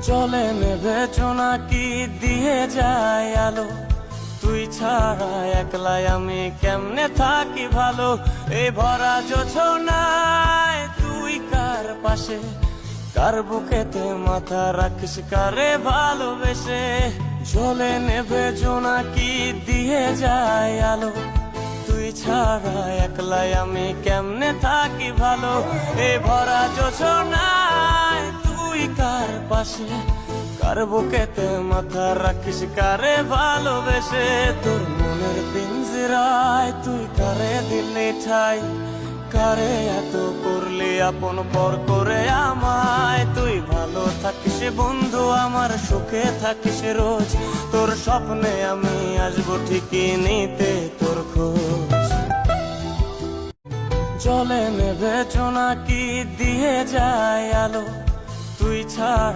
জলে নেভে নাকি দিয়ে যায় আলো, তুই ছাড়া একলাই আমি কেমনে থাকি ভালো। এই ভরা জোছনায় তুই কার পাশে, কার বুকেতে মাথা রাখিস কারে ভালোবেসে। জলে নেভে নাকি দিয়ে যায় আলো, তুই ছাড়া একলাই আমি কেমনে থাকি ভালো। এই ভরা জোছনায় তুই কার পাশে, কার বুকেতে মাথা রাখিস কারে ভালোবেসে। তোর মনের পিঞ্জরায় তুই কারে দিলি ঠাই, কারে এত করলি আপন পর করে আমায়। তুই ভালো থাকিস বন্ধু আমার, সুখে থাকিস রোজ, তোর স্বপ্নে আমি আসবো ঠিকই নিতে তোর খোঁজ। জলে নেভে নাকি দিয়ে যায় আলো, তুই ছাড়া